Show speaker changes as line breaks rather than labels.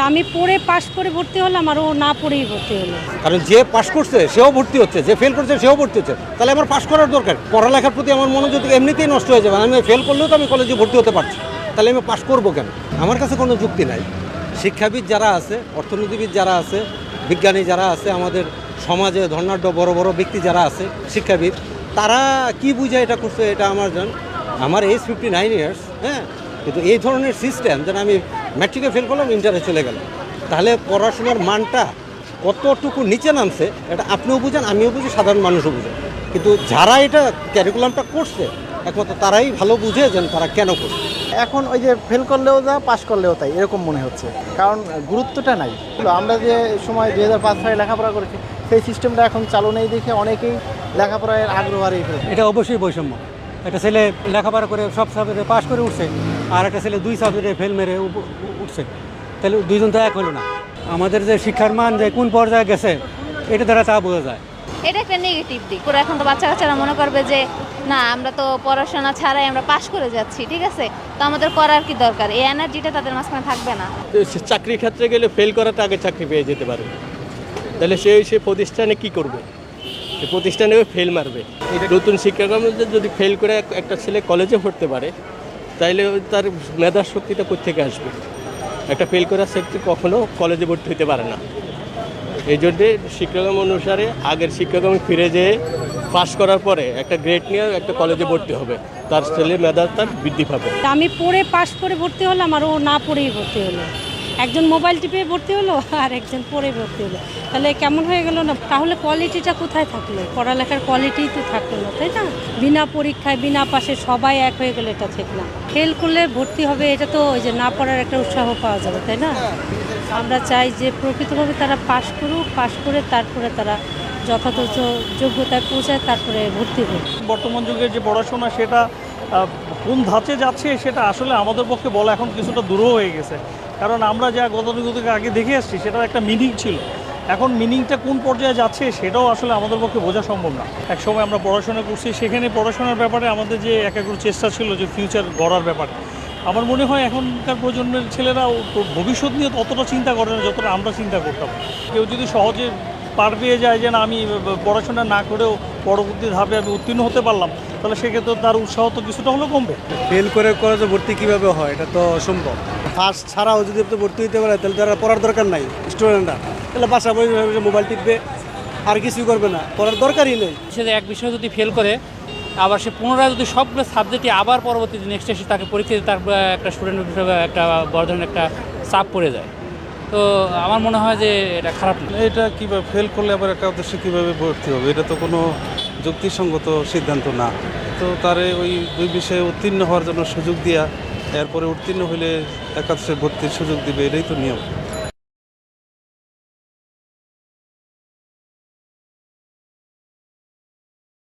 আমি পড়ে পাশ করে ভর্তি হলাম আর ও না পড়েই ভর্তি হলো।
কারণ যে পাশ করছে সেও ভর্তি হচ্ছে, যে ফেল করছে সেও ভর্তি হচ্ছে, তাহলে আমার পাশ করার দরকার। পড়ালেখার প্রতি আমার মনোযোগ এমনিতেই নষ্ট হয়ে যাবে। আমি ফেল করলেও তো আমি কলেজে ভর্তি হতে পারছি, তাহলে আমি পাশ করবো কেন? আমার কাছে কোনো যুক্তি নাই। শিক্ষাবিদ যারা আছে, অর্থনীতিবিদ যারা আছে, বিজ্ঞানী যারা আছে, আমাদের সমাজে ধনাঢ্য বড় বড় ব্যক্তি যারা আছে শিক্ষাবিদ, তারা কি বুঝে এটা করছে এটা আমার জান। আমার এজ 59 ইয়ার্স, হ্যাঁ, কিন্তু এই ধরনের সিস্টেম যেন আমি ম্যাট্রিকে ফেল করলাম, ইন্টারে চলে গেলাম, তাহলে পড়াশোনার মানটা কতটুকু নিচে নামছে এটা আপনিও বুঝেন, আমিও বুঝি, সাধারণ মানুষও বুঝেন। কিন্তু যারা এটা ক্যারিকুলামটা করছে একমাত্র তারাই ভালো বুঝে যেন তারা কেন করছে।
এখন ওই যে ফেল করলেও যা পাশ করলেও তাই এরকম মনে হচ্ছে, কারণ গুরুত্বটা নাই। আমরা যে সময় 2005 সালে লেখাপড়া করেছি সেই সিস্টেমটা এখন চালু নেই দেখে অনেকেই লেখাপড়ায় আগ্রহ হারিয়ে ফেলেছে।
এটা অবশ্যই বৈষম্য। একটা ছেলে লেখাপড়া করে সব সাবজেক্টে পাশ করে উঠছে, আর একটা ছেলে 2 সাবজেক্টে ফেল মেরে উঠছে, তাহলে দুইজন তো এক হলো না। আমাদের যে শিক্ষার মান যে কোন পর্যায়ে গেছে এটা দ্বারা তা বোঝা যায়।
এটা একটা নেগেটিভ দিক। পুরো এখন তো বাচ্চা কাচ্চারা মনে করবে যে না, আমরা তো পড়াশোনা ছাড়াই আমরা পাশ করে যাচ্ছি, ঠিক আছে, তো আমাদের করার কি দরকার, এই এনার্জিটা তাদের মাঝখানে থাকবে না।
চাকরির ক্ষেত্রে গেলে ফেল করাটা আগে চাকরি পেয়ে যেতে পারে, তাহলে সে প্রতিষ্ঠানে কি করবে? সে প্রতিষ্ঠানে ফেল মারবে। নতুন শিক্ষাক্রমে যদি ফেল করে একটা ছেলে কলেজে পড়তে পারে, তাইলে তার মেধার শক্তিটা কোত্থেকে আসবে? একটা ফেল করার ক্ষেত্রে কখনো কলেজে ভর্তি হতে পারে না। এই জন্যে শিক্ষাক্রম অনুসারে আগের শিক্ষাক্রমে ফিরে যেয়ে পাশ করার পরে একটা গ্রেড নিয়ে একটা কলেজে ভর্তি হবে, তার ছেলে মেধা তার বৃদ্ধি পাবে।
আমি পড়ে পাশ করে ভর্তি হলাম আর ও না পড়েই ভর্তি হলো। একজন মোবাইল টিপে ভর্তি হলো আর একজন পড়ে ভর্তি হলো, তাহলে কেমন হয়ে গেল না? তাহলে কোয়ালিটিটা কোথায় থাকলো? পড়ালেখার কোয়ালিটিই তো থাকলো না, তাই না? বিনা পরীক্ষায় বিনা পাশে সবাই এক হয়ে গেলে এটা ঠিক না। ফেল করলে ভর্তি হবে, এটা তো ওই যে না পড়ার একটা উৎসাহ পাওয়া যাবে, তাই না? আমরা চাই যে প্রকৃতভাবে তারা পাশ করুক, পাশ করে তারপরে তারা যথাযথ যোগ্যতায় পৌঁছায়, তারপরে ভর্তি হোক।
বর্তমান যুগের যে পড়াশোনা সেটা কোন ধাঁচে যাচ্ছে সেটা আসলে আমাদের পক্ষে বলা এখন কিছুটা দূরও হয়ে গেছে, কারণ আমরা যা গতানুগতিক আগে দেখে আসছি সেটার একটা মিনিং ছিল। এখন মিনিংটা কোন পর্যায়ে যাচ্ছে সেটাও আসলে আমাদের পক্ষে বোঝা সম্ভব না। এক সময় আমরা পড়াশোনা করছি, সেখানে পড়াশোনার ব্যাপারে আমাদের যে একাগ্র চেষ্টা ছিল যে ফিউচার গড়ার ব্যাপারে, আমার মনে হয় এখনকার প্রজন্মের ছেলেরা ভবিষ্যৎ নিয়ে ততটা চিন্তা করে না যতটা আমরা চিন্তা করতাম। কেউ যদি সহজে পার পেয়ে যায় যে না, আমি পড়াশোনা না করেও পরবর্তী ধাপে আমি উত্তীর্ণ হতে পারলাম, তাহলে সেক্ষেত্রে তার উৎসাহ তো কিছুটা হলেও কমবে।
ফেল করে কলেজে ভর্তি কীভাবে হয়? এটা তো অসম্ভব। ফার্স্ট ছাড়াও যদি আপনি ভর্তি হতে পারে তাহলে তারা পড়ার দরকার নাই। স্টুডেন্টরা তাহলে বাসা বসে মোবাইল টিপবে, আর কিছুই করবে না, পড়ার দরকারই নেই।
সে এক বিষয়ে যদি ফেল করে, আবার সে পুনরায় যদি সবগুলো সাবজেক্টে আবার পরবর্তীতে নেক্সট এসে তাকে পরীক্ষা দিতে, তার একটা স্টুডেন্ট হিসেবে একটা বড় ধরনের একটা চাপ পড়ে যায়। তো আমার মনে হয় যে এটা খারাপ না।
এটা কীভাবে ফেল করলে আবার একটা উদ্দেশ্যে কীভাবে ভর্তি হবে, এটা তো কোনো যুক্তিসঙ্গত সিদ্ধান্ত না। তো তারে ওই 2 বিষয়ে উত্তীর্ণ হওয়ার জন্য সুযোগ দেওয়া, এরপরে উত্তীর্ণ হলে একাদশে ভর্তির সুযোগ দিবে, এটাই তো নিয়ম।